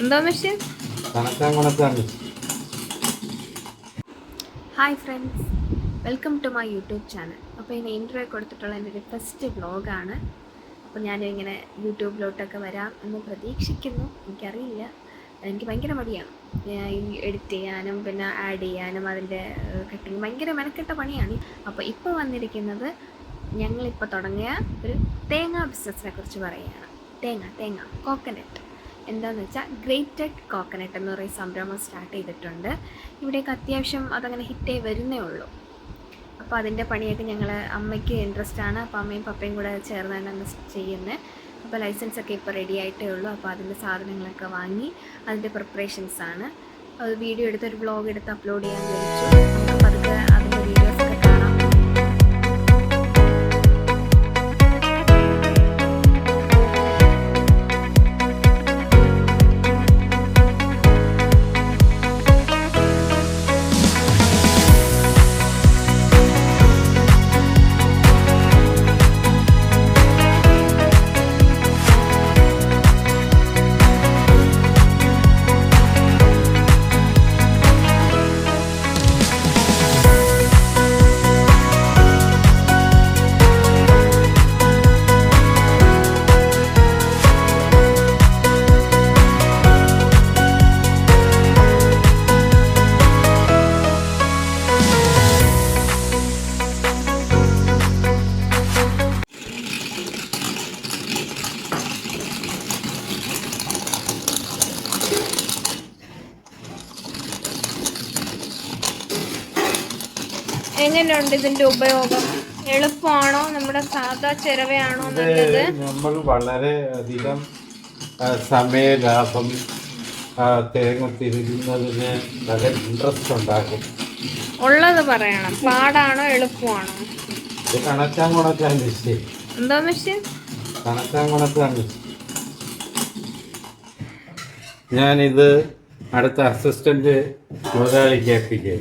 എന്തോ machine? Hi friends, welcome to my YouTube channel. അപ്പോൾ ഇതിന് ഇൻട്രോ കൊടുത്തിട്ടുള്ള എൻ്റെ ഒരു ഫസ്റ്റ് വ്ളോഗാണ്. അപ്പോൾ ഞാനിങ്ങനെ യൂട്യൂബിലോട്ടൊക്കെ വരാം എന്ന് പ്രതീക്ഷിക്കുന്നു. എനിക്കറിയില്ല, എനിക്ക് ഭയങ്കര മടിയാണ് എഡിറ്റ് ചെയ്യാനും പിന്നെ ആഡ് ചെയ്യാനും അതിൻ്റെ കട്ടിങ് ഭയങ്കര മെനക്കെട്ട പണിയാണ്. അപ്പോൾ ഇപ്പോൾ വന്നിരിക്കുന്നത് ഞങ്ങളിപ്പോൾ തുടങ്ങിയ ഒരു തേങ്ങ ബിസിനസ്സിനെ കുറിച്ച് പറയുകയാണ്. തേങ്ങ കോക്കനട്ട് എന്താണെന്ന് വെച്ചാൽ ഗ്രേറ്റഡ് കോക്കനട്ട് എന്ന് പറയുന്ന സംരംഭം സ്റ്റാർട്ട് ചെയ്തിട്ടുണ്ട്. ഇവിടേക്ക് അത്യാവശ്യം അതങ്ങനെ ഹിറ്റായി വരുന്നേ ഉള്ളൂ. അപ്പോൾ അതിൻ്റെ പണിയൊക്കെ ഞങ്ങൾ അമ്മയ്ക്ക് ഇൻട്രസ്റ്റ് ആണ്. അപ്പോൾ അമ്മയും പപ്പയും കൂടെ ചേർന്നാണ് ചെയ്യുന്നത്. അപ്പോൾ ലൈസൻസൊക്കെ ഇപ്പോൾ റെഡി ആയിട്ടേ ഉള്ളൂ. അപ്പോൾ അതിൻ്റെ സാധനങ്ങളൊക്കെ വാങ്ങി അതിൻ്റെ പ്രിപ്പറേഷൻസാണ്. അത് വീഡിയോ എടുത്ത് ഒരു വ്ളോഗ് എടുത്ത് അപ്ലോഡ് ചെയ്യാൻ വിളിച്ചു. അപ്പോൾ അതൊക്കെ അതിൻ്റെ വീഡിയോസൊക്കെ കാണാം. എങ്ങനെയുണ്ട് ഇതിന്റെ ഉപയോഗം? എളുപ്പമാണോ, നമ്മുടെ സാധാ ചിരവയാണോ നല്ലത്? നമ്മൾ വളരെ അധികം സമയലാഭം തേങ്ങ തിരിക്കുന്നതിന് നല്ല ഇൻട്രസ്റ്റ് ഉണ്ടാക്കും. ഉള്ളത് പറയണം. പാടാണോ എളുപ്പമാണോ? കണക്കാൻ മെഷീൻ. എന്തോ മെഷീൻ? കണക്കാൻ മെഷീൻ. ഞാനിത് അടുത്ത അസിസ്റ്റന്റ് മുതലാളിക്ക് ഏൽപ്പിക്കും.